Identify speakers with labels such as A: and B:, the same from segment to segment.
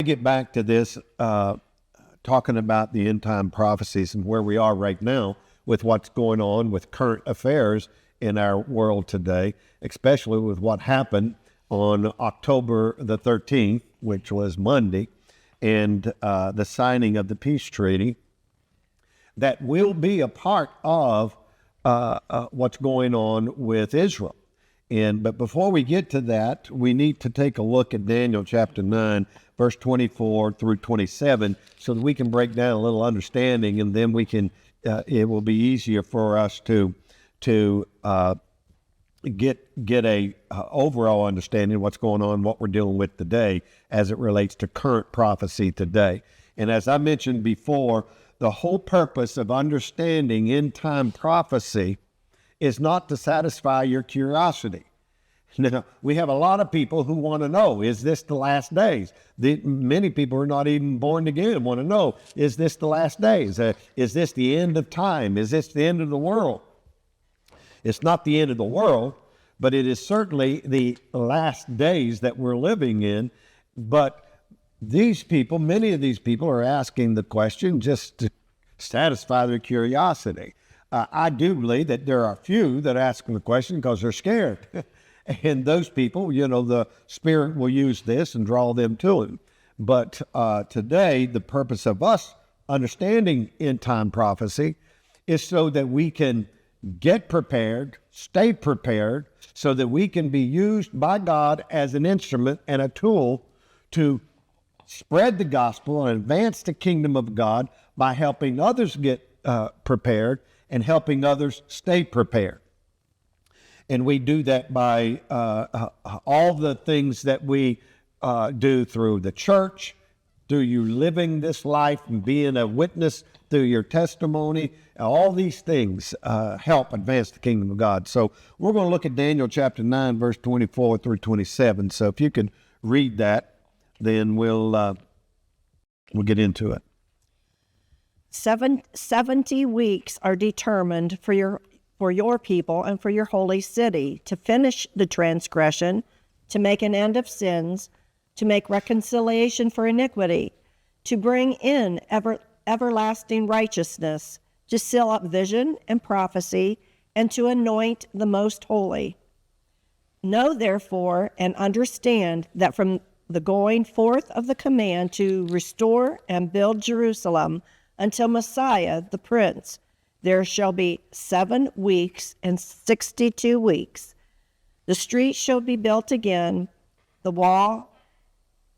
A: Get back to this, talking about the end time prophecies and where we are right now with what's going on with current affairs in our world today, especially with what happened on October the 13th, which was Monday, and the signing of the peace treaty that will be a part of what's going on with Israel. But before we get to that, we need to take a look at Daniel chapter 9, verse 24 through 27, so that we can break down a little understanding, and then we can. It will be easier for us to get a overall understanding of what's going on, what we're dealing with today, as it relates to current prophecy today. And as I mentioned before, the whole purpose of understanding end time prophecy is not to satisfy your curiosity. Now, we have a lot of people who want to know, is this the last days? Many people who are not even born again want to know, is this the last days? Is this the end of time? Is this the end of the world? It's not the end of the world, but it is certainly the last days that we're living in. But these people, many of these people are asking the question just to satisfy their curiosity. I do believe that there are a few that ask the question because they're scared. And those people, the Spirit will use this and draw them to Him. But today, the purpose of us understanding end time prophecy is so that we can get prepared, stay prepared, so that we can be used by God as an instrument and a tool to spread the gospel and advance the kingdom of God by helping others get prepared and helping others stay prepared. And we do that by all the things that we do through the church, through you living this life and being a witness through your testimony. All these things help advance the kingdom of God. So we're going to look at Daniel chapter 9, verse 24 through 27. So if you could read that, then we'll get into it.
B: 70 weeks are determined for your people and for your holy city, to finish the transgression, to make an end of sins, to make reconciliation for iniquity, to bring in everlasting righteousness, to seal up vision and prophecy, and to anoint the most holy. Know therefore and understand that from the going forth of the command to restore and build Jerusalem until Messiah the Prince, there shall be 7 weeks and 62 weeks. The streets shall be built again, the wall,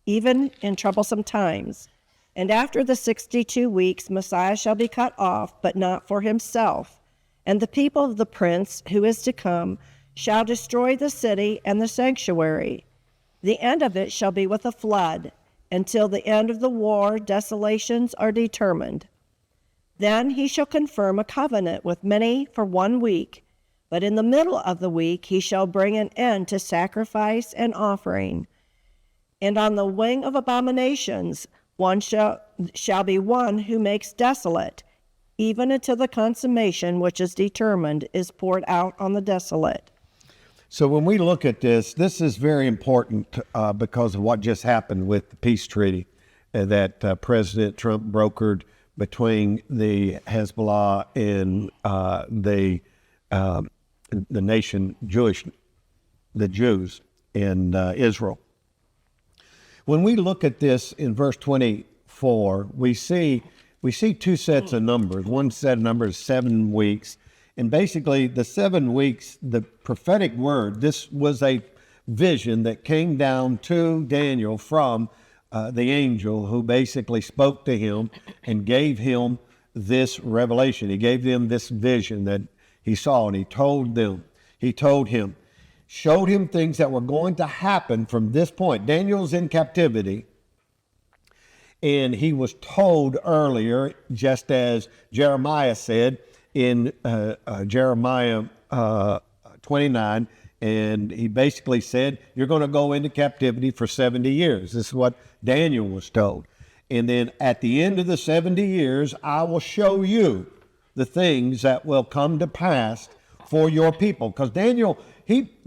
B: even in troublesome times. And after the 62 weeks, Messiah shall be cut off, but not for himself. And the people of the Prince who is to come shall destroy the city and the sanctuary. The end of it shall be with a flood. Until the end of the war, desolations are determined. Then he shall confirm a covenant with many for 1 week, but in the middle of the week he shall bring an end to sacrifice and offering. And on the wing of abominations one shall be one who makes desolate, even until the consummation which is determined is poured out on the desolate.
A: So when we look at this is very important because of what just happened with the peace treaty that President Trump brokered between the Hezbollah and the nation the Jews in Israel. When we look at this in verse 24, we see 2 sets of numbers. One set of numbers is 7 weeks, and basically the 7 weeks, the prophetic word. This was a vision that came down to Daniel from the angel who basically spoke to him and gave him this revelation. He gave them this vision that he saw, and he told him, showed him things that were going to happen from this point. Daniel's in captivity, and he was told earlier, just as Jeremiah said in Jeremiah 29, and he basically said, you're going to go into captivity for 70 years. This is what Daniel was told. And then at the end of the 70 years, I will show you the things that will come to pass for your people. Because Daniel,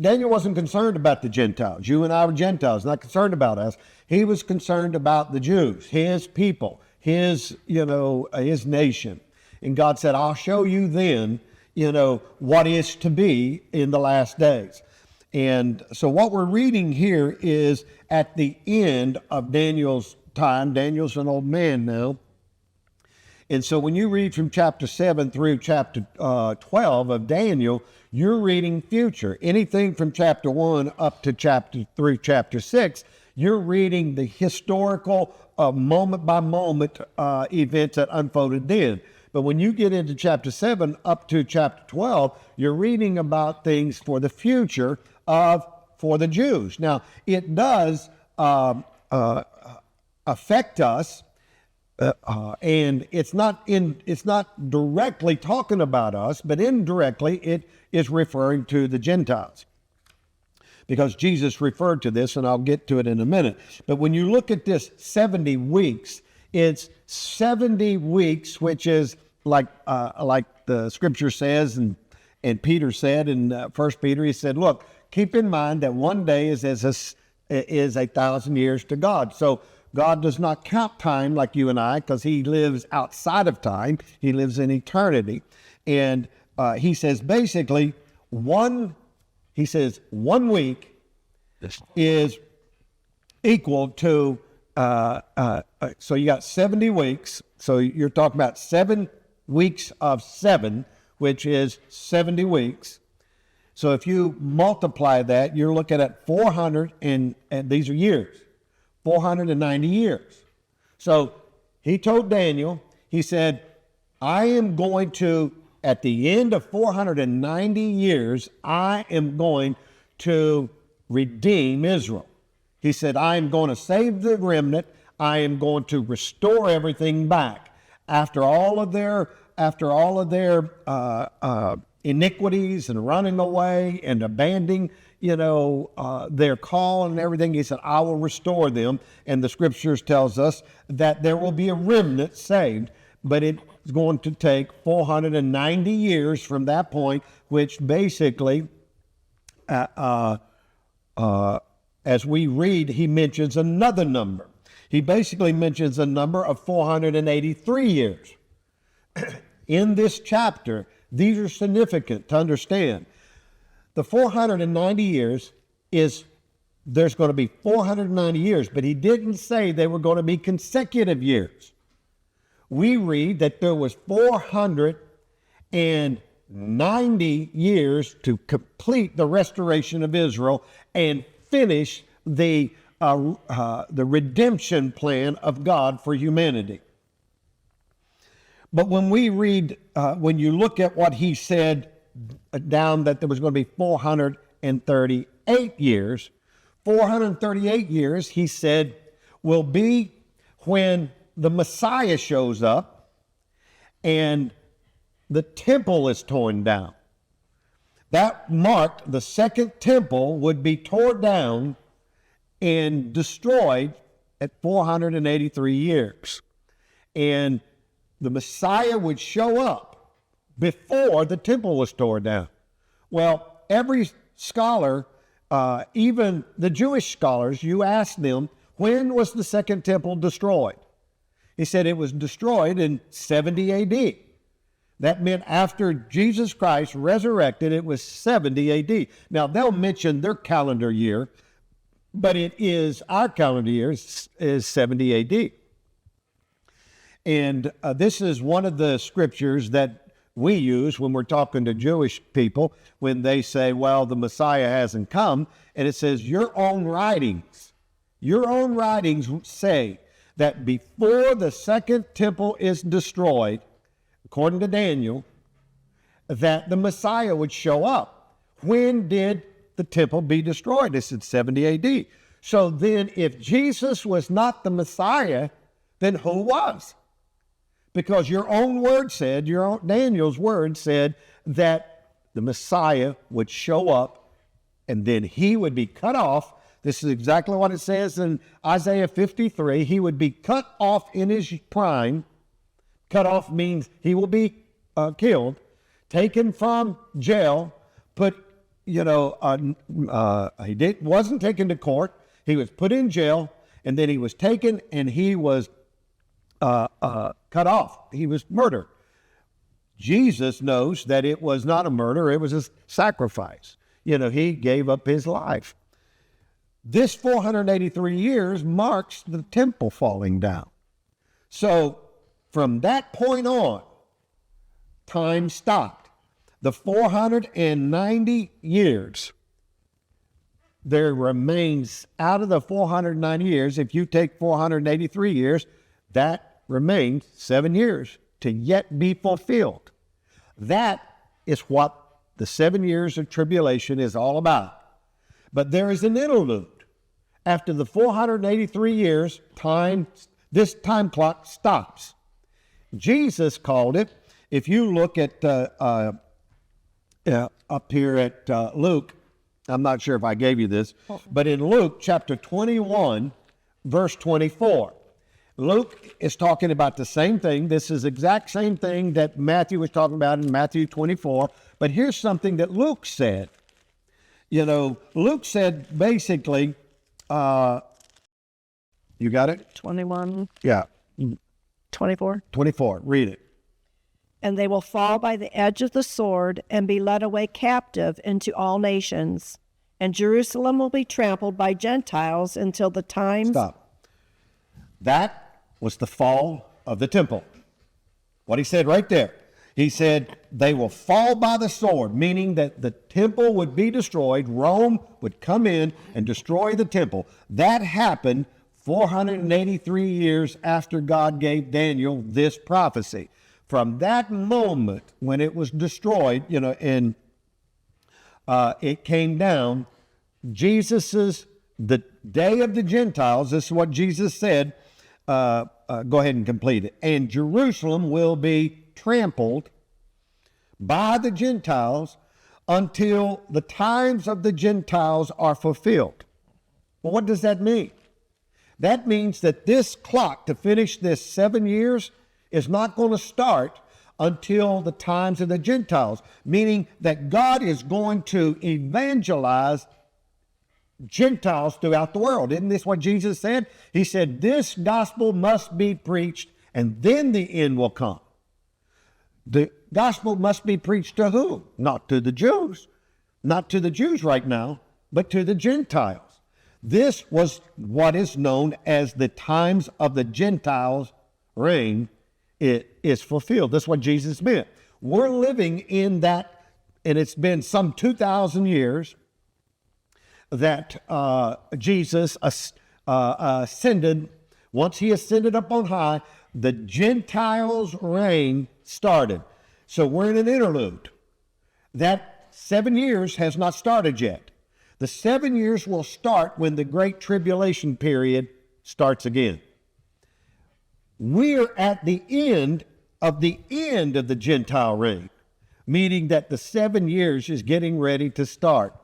A: Daniel wasn't concerned about the Gentiles. You and I were Gentiles, not concerned about us. He was concerned about the Jews, his people, his nation. And God said, I'll show you then, what is to be in the last days. And so what we're reading here is at the end of Daniel's time. Daniel's an old man now. And so when you read from chapter 7 through chapter 12 of Daniel, you're reading future. Anything from chapter 1 up to through chapter 6, you're reading the historical moment by moment events that unfolded then. But when you get into chapter 7 up to chapter 12, you're reading about things for the future for the Jews. Now, it does affect us, and it's not directly talking about us, but indirectly it is referring to the Gentiles, because Jesus referred to this, and I'll get to it in a minute. But when you look at this 70 weeks, it's 70 weeks, which is like the scripture says, and Peter said in 1 Peter, he said, look, keep in mind that one day is 1,000 years to God. So God does not count time like you and I, because he lives outside of time. He lives in eternity. And he says basically one week is equal to, so you got 70 weeks. So you're talking about 7 weeks of 7, which is 70 weeks. So if you multiply that, you're looking at 400, and these are years, 490 years. So he told Daniel, he said, I am going to, at the end of 490 years, I am going to redeem Israel. He said, I am going to save the remnant. I am going to restore everything back. After all of their iniquities and running away and abandoning, their call and everything, he said, I will restore them. And the scriptures tells us that there will be a remnant saved, but it's going to take 490 years from that point, which basically, as we read, he mentions another number. He basically mentions a number of 483 years. In this chapter, these are significant to understand. The 490 years there's going to be 490 years, but he didn't say they were going to be consecutive years. We read that there was 490 years to complete the restoration of Israel and finish the redemption plan of God for humanity. But when we read, when you look at what he said down, that there was going to be 438 years, 438 years, he said, will be when the Messiah shows up and the temple is torn down. That marked the second temple would be torn down and destroyed at 483 years. And the Messiah would show up before the temple was torn down. Well, every scholar, even the Jewish scholars, you ask them, when was the second temple destroyed? He said it was destroyed in 70 AD. That meant after Jesus Christ resurrected, it was 70 AD. Now, they'll mention their calendar year, but our calendar year is 70 AD. And this is one of the scriptures that we use when we're talking to Jewish people when they say, well, the Messiah hasn't come. And it says, your own writings say that before the second temple is destroyed, according to Daniel, that the Messiah would show up. When did the temple be destroyed? It's in 70 AD. So then if Jesus was not the Messiah, then who was? Because your own word said, Daniel's word said that the Messiah would show up and then he would be cut off. This is exactly what it says in Isaiah 53. He would be cut off in his prime. Cut off means he will be killed, taken from jail, put wasn't taken to court. He was put in jail, and then he was taken, and he was cut off. He was murdered. Jesus knows that it was not a murder, it was a sacrifice. He gave up his life. This 483 years marks the temple falling down. So from that point on, time stopped. The 490 years, there remains, out of the 490 years, if you take 483 years, that remains 7 years to yet be fulfilled. That is what the 7 years of tribulation is all about. But there is an interlude. After the 483 years, this time clock stops. Jesus called it, if you look at up here at Luke, I'm not sure if I gave you this, but in Luke chapter 21, verse 24, Luke is talking about the same thing. This is the exact same thing that Matthew was talking about in Matthew 24. But here's something that Luke said. Luke said basically, you got it?
B: 21.
A: Yeah.
B: 24.
A: 24. Read it.
B: And they will fall by the edge of the sword and be led away captive into all nations. And Jerusalem will be trampled by Gentiles until the times...
A: Stop. That was the fall of the temple. What he said right there. He said they will fall by the sword, meaning that the temple would be destroyed. Rome would come in and destroy the temple. That happened 483 years after God gave Daniel this prophecy. From that moment when it was destroyed, and it came down, the day of the Gentiles, this is what Jesus said, go ahead and complete it. And Jerusalem will be trampled by the Gentiles until the times of the Gentiles are fulfilled. Well, what does that mean? That means that this clock to finish this 7 years is not going to start until the times of the Gentiles, meaning that God is going to evangelize Gentiles throughout the world. Isn't this what Jesus said? He said, this gospel must be preached, and then the end will come. The gospel must be preached to whom? Not to the Jews. Not to the Jews right now, but to the Gentiles. This was what is known as the times of the Gentiles' reign. It is fulfilled. That's what Jesus meant. We're living in that, and it's been some 2,000 years that Jesus ascended. Once he ascended up on high, the Gentiles' reign started. So we're in an interlude. That 7 years has not started yet. The 7 years will start when the Great Tribulation period starts again. We're at the end of the Gentile reign, meaning that the 7 years is getting ready to start.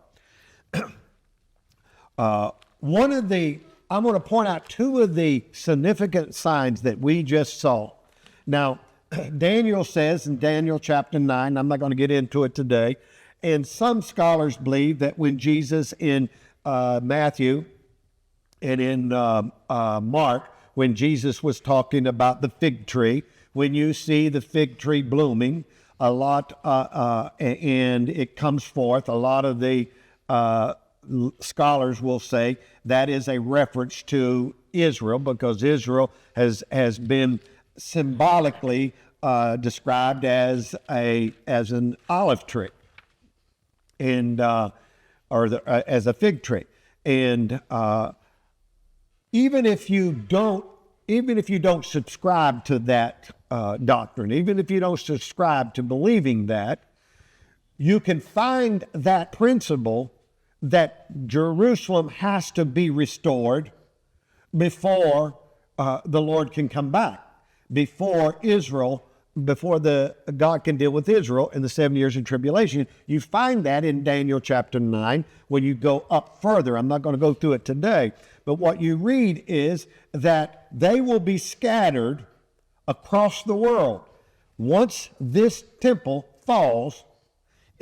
A: I'm going to point out two of the significant signs that we just saw. Now, Daniel says in Daniel chapter 9, I'm not going to get into it today, and some scholars believe that when Jesus in Matthew and in Mark, when Jesus was talking about the fig tree, when you see the fig tree blooming, and it comes forth, a lot of the scholars will say that is a reference to Israel, because Israel has been symbolically described as an olive tree, and as a fig tree. And even if you don't subscribe to that doctrine, even if you don't subscribe to believing that, you can find that principle that Jerusalem has to be restored before the Lord can come back, before God can deal with Israel in the 7 years of tribulation. You find that in Daniel chapter 9 when you go up further. I'm not going to go through it today, but what you read is that they will be scattered across the world. Once this temple falls,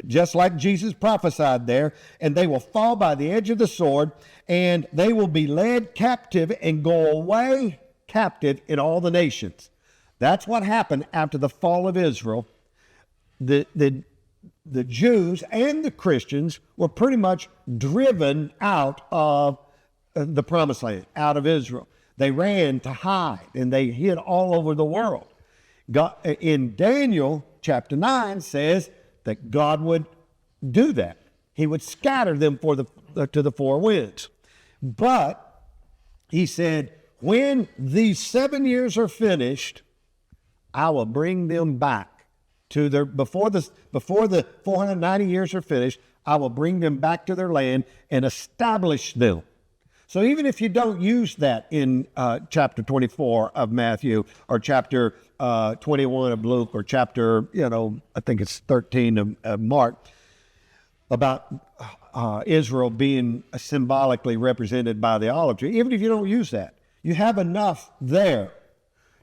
A: just like Jesus prophesied there, and they will fall by the edge of the sword, and they will be led captive and go away captive in all the nations. That's what happened after the fall of Israel. The Jews and the Christians were pretty much driven out of the promised land, out of Israel. They ran to hide, and they hid all over the world. God, in Daniel chapter 9 says that God would do that. He would scatter them to the four winds. But he said, when these 7 years are finished, I will bring them back to their, before the 490 years are finished, I will bring them back to their land and establish them. So even if you don't use that in chapter 24 of Matthew, or chapter 21 of Luke, or chapter, I think it's 13 of Mark, about Israel being symbolically represented by the olive tree, even if you don't use that, you have enough there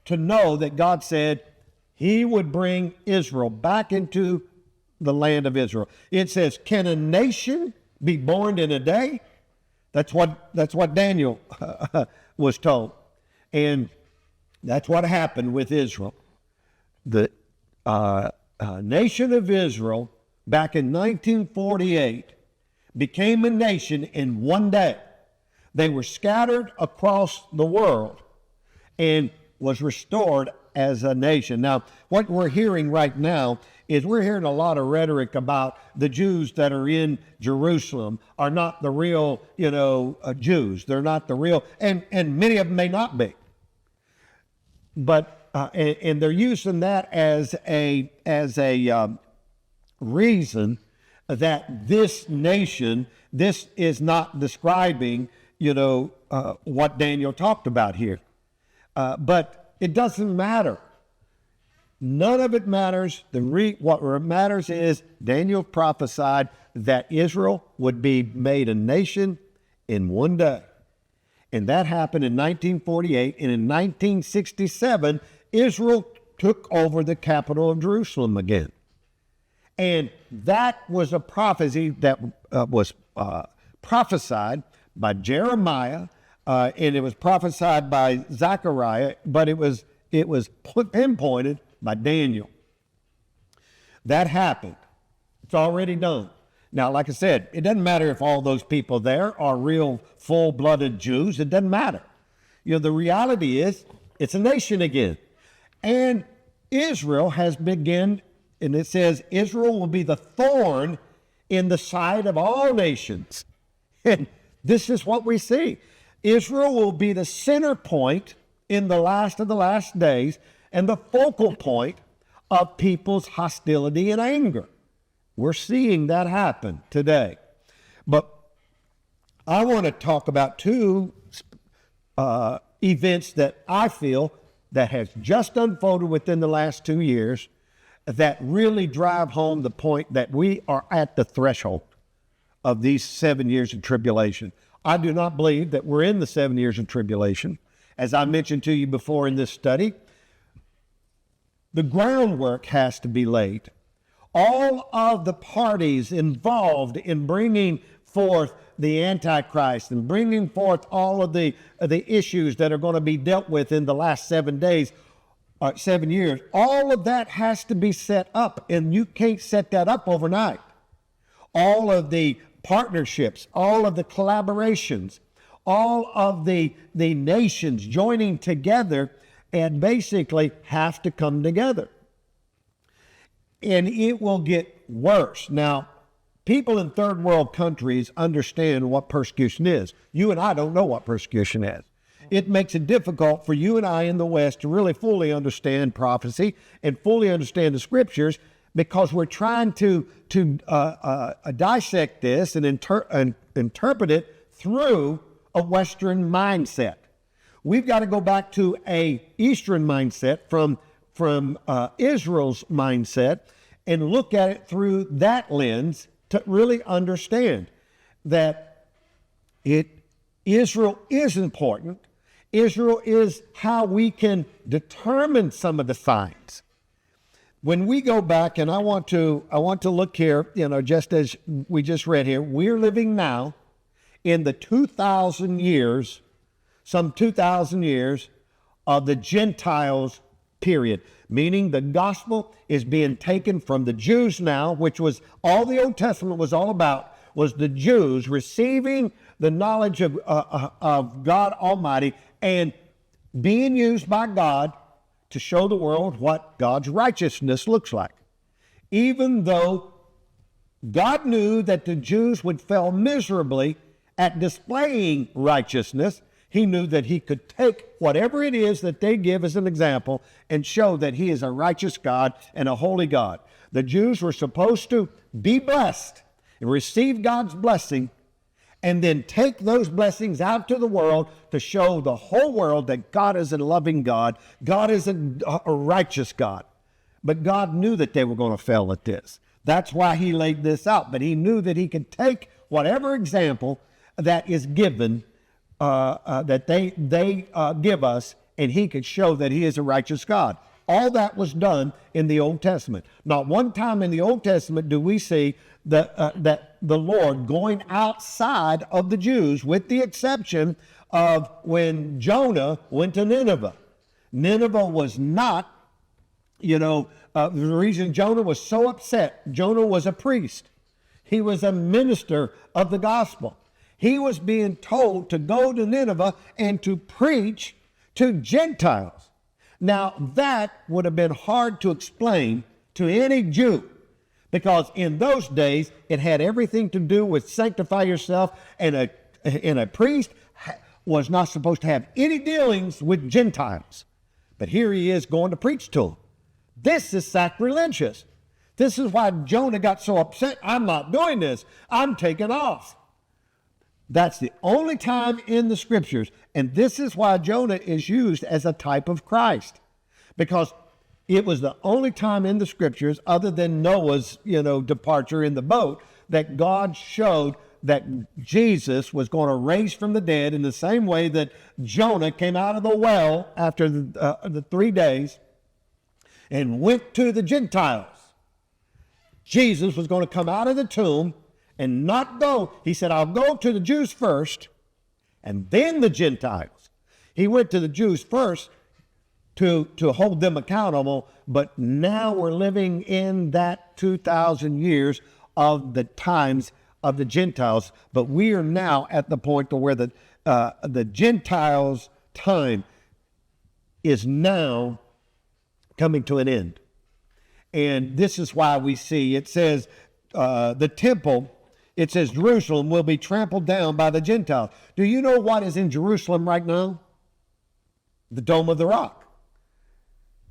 A: to know that God said he would bring Israel back into the land of Israel. It says, can a nation be born in a day? That's what Daniel was told. And that's what happened with Israel. The nation of Israel back in 1948 became a nation in one day. They were scattered across the world and was restored as a nation. Now, what we're hearing right now is we're hearing a lot of rhetoric about the Jews that are in Jerusalem are not the real, Jews. They're not the real, and many of them may not be. But and they're using that as a reason that this nation, this is not describing, what Daniel talked about here. But it doesn't matter. None of it matters. What matters is Daniel prophesied that Israel would be made a nation in one day. And that happened in 1948. And in 1967, Israel took over the capital of Jerusalem again. And that was a prophecy that was prophesied by Jeremiah, and it was prophesied by Zechariah, but it was pinpointed by Daniel. That happened. It's already done. Now, like I said, it doesn't matter if all those people there are real full-blooded Jews. It doesn't matter. The reality is it's a nation again. And Israel has begun, and it says Israel will be the thorn in the side of all nations. And this is what we see. Israel will be the center point in the last of the last days and the focal point of people's hostility and anger. We're seeing that happen today. But I want to talk about two events that I feel that has just unfolded within the last 2 years that really drive home the point that we are at the threshold of these 7 years of tribulation. I do not believe that we're in the 7 years of tribulation. As I mentioned to you before in this study, the groundwork has to be laid. All of the parties involved in bringing forth the Antichrist and bringing forth all of the issues that are going to be dealt with in the last 7 days, 7 years, all of that has to be set up, and you can't set that up overnight. All of the partnerships, all of the collaborations, all of the nations joining together and basically have to come together. And it will get worse. Now, people in third world countries understand what persecution is. You and I don't know what persecution is. It makes it difficult for you and I in the West to really fully understand prophecy and fully understand the scriptures, because we're trying to dissect this and interpret it through a Western mindset. We've got to go back to a Eastern mindset from Israel's mindset and look at it through that lens to really understand that Israel is important. Israel is how we can determine some of the signs. when we go back, and I want to look here, just as we just read here, we're living now in the 2,000 years, some 2,000 years of the Gentiles period, meaning the gospel is being taken from the Jews now, which was all the Old Testament was all about, was the Jews receiving the knowledge of God Almighty and being used by God to show the world what God's righteousness looks like. Even though God knew that the Jews would fail miserably at displaying righteousness, he knew that he could take whatever it is that they give as an example and show that he is a righteous God and a holy God. The Jews were supposed to be blessed and receive God's blessing and then take those blessings out to the world to show the whole world that God is a loving God. God is a righteous God. But God knew that they were going to fail at this. That's why he laid this out. But he knew that he could take whatever example that is given, that they give us, and he could show that he is a righteous God. All that was done in the Old Testament. Not one time in the Old Testament do we see that the Lord going outside of the Jews, with the exception of when Jonah went to Nineveh. Nineveh was not, the reason Jonah was so upset, Jonah was a priest. He was a minister of the gospel. He was being told to go to Nineveh and to preach to Gentiles. Now, that would have been hard to explain to any Jew, because in those days, it had everything to do with sanctify yourself, and a priest was not supposed to have any dealings with Gentiles. But here he is going to preach to them. This is sacrilegious. This is why Jonah got so upset. I'm not doing this. I'm taking off. That's the only time in the scriptures. And this is why Jonah is used as a type of Christ. Because it was the only time in the scriptures, other than Noah's, departure in the boat, that God showed that Jesus was going to raise from the dead in the same way that Jonah came out of the well after the 3 days and went to the Gentiles. Jesus was going to come out of the tomb and not go. He said, I'll go to the Jews first and then the Gentiles. He went to the Jews first to hold them accountable, but now we're living in that 2,000 years of the times of the Gentiles. But we are now at the point to where the Gentiles' time is now coming to an end. And this is why we see, it says, the temple, it says Jerusalem will be trampled down by the Gentiles. Do you know what is in Jerusalem right now? The Dome of the Rock.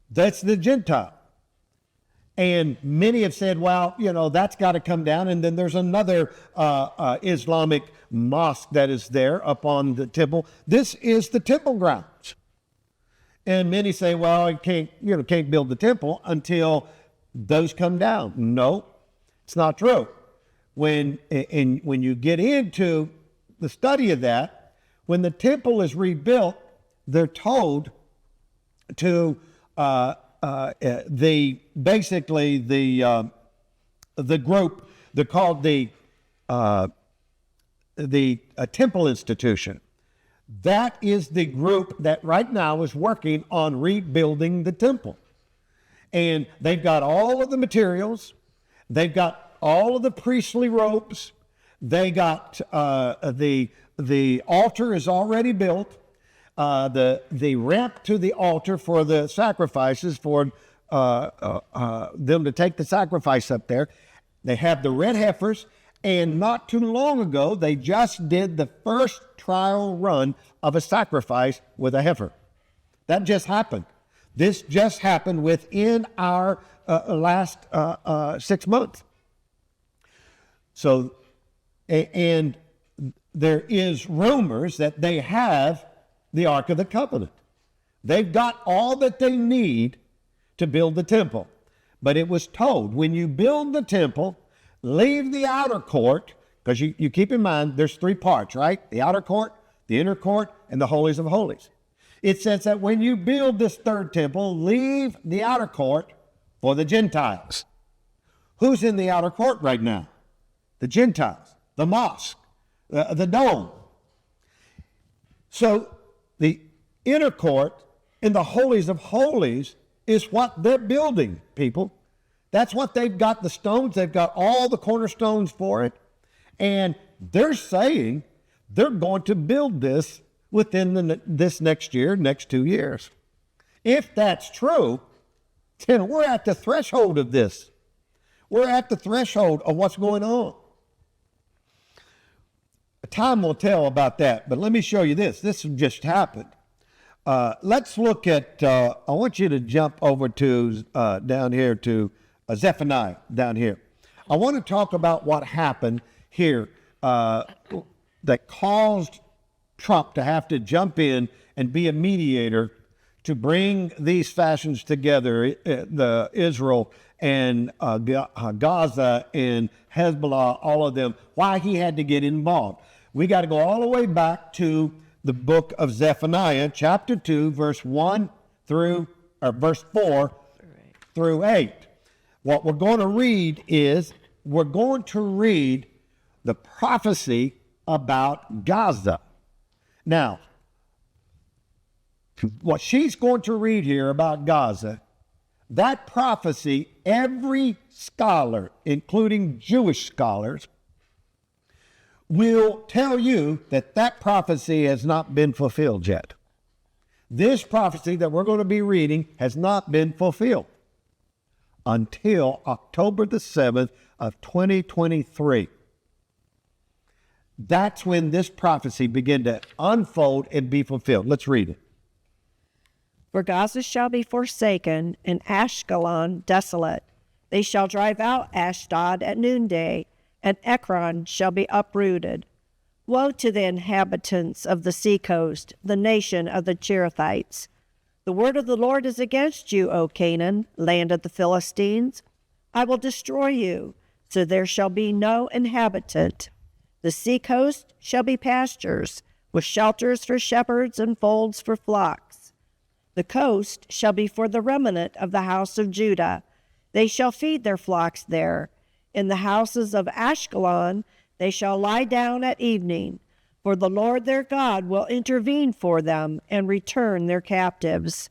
A: That's the Gentile. And many have said, well, that's got to come down. And then there's another Islamic mosque that is there up on the temple. This is the temple grounds. And many say, well, you can't build the temple until those come down. No, it's not true. When you get into the study of that, when the temple is rebuilt, they're told to the group, they're called the Temple Institution. That is the group that right now is working on rebuilding the temple. And they've got all of the materials. They've got all of the priestly robes. They got the altar is already built. The ramp to the altar for the sacrifices, for them to take the sacrifice up there. They have the red heifers. And not too long ago, they just did the first trial run of a sacrifice with a heifer. That just happened. This just happened within our last 6 months. So, and there is rumors that they have the Ark of the Covenant. They've got all that they need to build the temple. But it was told, when you build the temple, leave the outer court, because you keep in mind there's 3 parts, right? The outer court, the inner court, and the holies of holies. It says that when you build this third temple, leave the outer court for the Gentiles. Who's in the outer court right now? The Gentiles, the mosque, the dome. So the inner court in the holies of holies is what they're building, people. That's what they've got, the stones. They've got all the cornerstones for it. And they're saying they're going to build this within this next year, next 2 years. If that's true, then we're at the threshold of this. We're at the threshold of what's going on. Time will tell about that, but let me show you this. This just happened. Let's look at, I want you to jump over to down here to Zephaniah down here. I want to talk about what happened here that caused Trump to have to jump in and be a mediator to bring these factions together, the Israel and Gaza and Hezbollah, all of them, why he had to get involved. We got to go all the way back to the book of Zephaniah, chapter 2, verse 4 through 8. What we're going to read is, we're going to read the prophecy about Gaza. Now, what she's going to read here about Gaza, that prophecy, every scholar, including Jewish scholars, will tell you that that prophecy has not been fulfilled yet. This prophecy that we're going to be reading has not been fulfilled until October the 7th of 2023. That's when this prophecy began to unfold and be fulfilled. Let's read it.
B: For Gaza shall be forsaken, and Ashkelon desolate. They shall drive out Ashdod at noonday, and Ekron shall be uprooted. Woe to the inhabitants of the seacoast, the nation of the Cherethites. The word of the Lord is against you, O Canaan, land of the Philistines. I will destroy you, so there shall be no inhabitant. The seacoast shall be pastures, with shelters for shepherds and folds for flocks. The coast shall be for the remnant of the house of Judah. They shall feed their flocks there. In the houses of Ashkelon they shall lie down at evening, for the Lord their God will intervene for them and return their captives.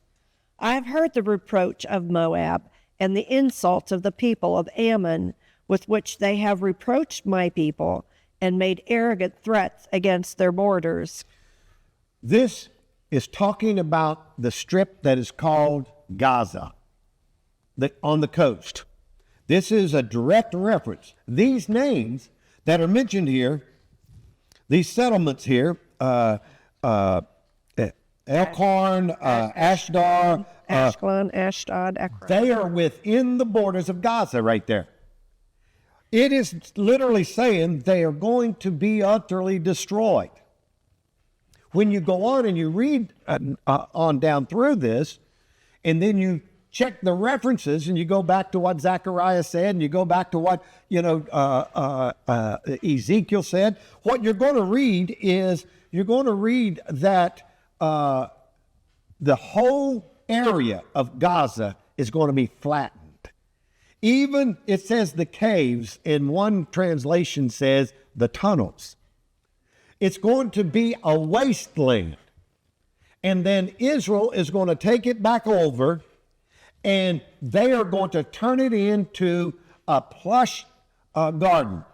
B: I have heard the reproach of Moab and the insults of the people of Ammon, with which they have reproached my people and made arrogant threats against their borders.
A: This is talking about the strip that is called Gaza, on the coast. This is a direct reference. These names that are mentioned here, these settlements here, Elkhorn, Ashdod,
B: Ashkelon, Ashdod, Ekron.
A: they are within the borders of Gaza right there. It is literally saying they are going to be utterly destroyed. When you go on and you read on down through this, and then you check the references and you go back to what Zechariah said and you go back to what Ezekiel said, what you're going to read is that the whole area of Gaza is going to be flattened. Even, it says the caves, in one translation says the tunnels. It's going to be a wasteland. And then Israel is going to take it back over, and they are going to turn it into a plush garden.